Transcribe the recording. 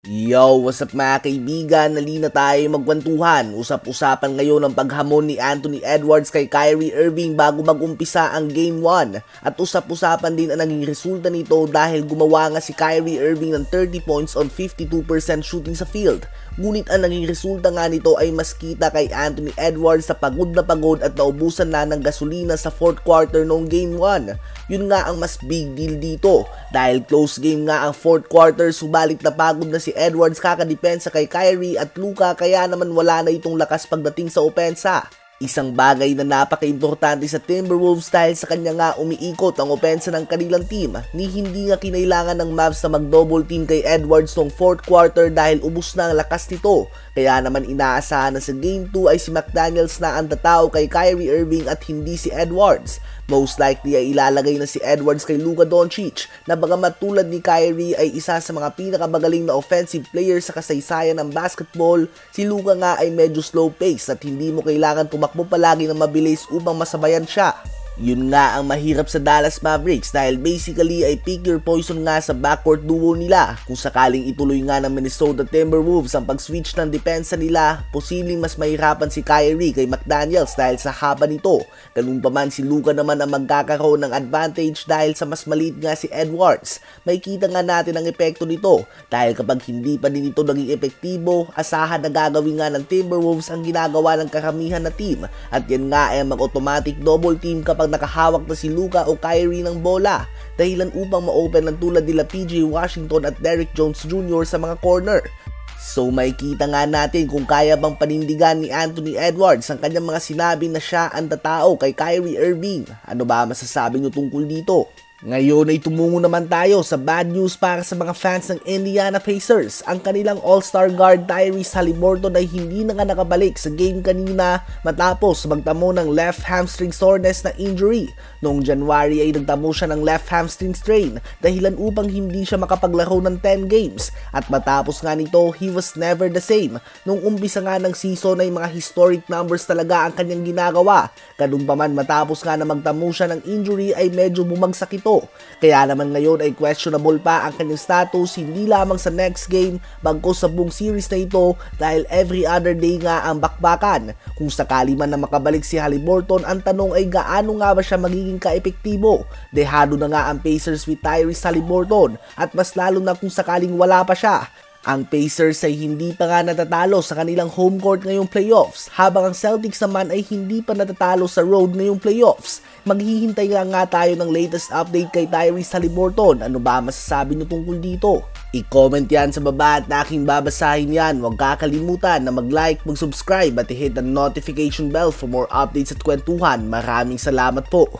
Yo, what's up mga kaibigan? Nalina tayo magkwentuhan. Usap-usapan ngayon ang paghamon ni Anthony Edwards kay Kyrie Irving bago mag-umpisa ang Game 1. At usap-usapan din ang naging resulta nito dahil gumawa nga si Kyrie Irving ng 30 points on 52% shooting sa field. Ngunit ang naging resulta nga nito ay mas kita kay Anthony Edwards sa pagod na pagod at naubusan na ng gasolina sa 4th quarter noong Game 1. Yun nga ang mas big deal dito dahil close game nga ang 4th quarter, subalit napagod na si Edwards kakadepensa kay Kyrie at Luka, kaya naman wala na itong lakas pagdating sa opensa. Isang bagay na napaka-importante sa Timberwolves dahil sa kanya nga umiikot ang opensa ng kanilang team. Hindi nga kinailangan ng Mavs na mag-double team kay Edwards noong 4th quarter dahil ubos na ang lakas nito. Kaya naman inaasahan na sa Game 2 ay si McDaniels na ang tatao kay Kyrie Irving at hindi si Edwards. Most likely ay ilalagay na si Edwards kay Luka Doncic na bagamat tulad ni Kyrie ay isa sa mga pinakamagaling na offensive player sa kasaysayan ng basketball, si Luka nga ay medyo slow pace at hindi mo kailangan tumakbo palagi ng mabilis upang masabayan siya. Yun nga ang mahirap sa Dallas Mavericks dahil basically ay pick your poison nga sa backcourt duo nila. Kung sakaling ituloy nga ng Minnesota Timberwolves ang pag-switch ng depensa nila, posibleng mas mahirapan si Kyrie kay McDaniels dahil sa haba nito. Ganun pa man, si Luka naman ang magkakaroon ng advantage dahil sa mas maliit nga si Edwards. May kita nga natin ang epekto nito dahil kapag hindi pa din ito naging epektibo, asahan na gagawin nga ng Timberwolves ang ginagawa ng karamihan na team. At yan nga ay mag-automatic double team kapag nakahawak na si Luka o Kyrie ng bola, dahilan upang ma-open ng tulad nila PJ Washington at Derrick Jones Jr. sa mga corner. So may kita nga natin kung kaya bang panindigan ni Anthony Edwards ang kanyang mga sinabi na siya ang tatao kay Kyrie Irving. Ano ba masasabi nyo tungkol dito? Ngayon ay tumungo naman tayo sa bad news para sa mga fans ng Indiana Pacers. Ang kanilang all-star guard Tyrese Haliburton ay hindi na nga nakabalik sa game kanina matapos magtamo ng left hamstring soreness na injury. Noong January ay nagtamo siya ng left hamstring strain dahilan upang hindi siya makapaglaro ng 10 games. At matapos nga nito, he was never the same. Noong umpisa nga ng season ay mga historic numbers talaga ang kanyang ginagawa. Ganun pa man, matapos nga na magtamo siya ng injury ay medyo bumagsak ito. Kaya naman ngayon ay questionable pa ang kanyang status hindi lamang sa next game bagkus sa buong series na ito dahil every other day nga ang bakbakan. Kung sakali man na makabalik si Haliburton, ang tanong ay gaano nga ba siya magiging kaepektibo? Dehado na nga ang Pacers with Tyrese Haliburton at mas lalo na kung sakaling wala pa siya. Ang Pacers ay hindi pa nga natatalo sa kanilang home court ngayong playoffs, habang ang Celtics naman ay hindi pa natatalo sa road ngayong playoffs. Maghihintay nga tayo ng latest update kay Tyrese Haliburton. Ano ba masasabi nyo tungkol dito? I-comment yan sa baba at aking babasahin yan. Huwag kakalimutan na mag-like, mag-subscribe at i-hit ang notification bell for more updates at kwentuhan. Maraming salamat po.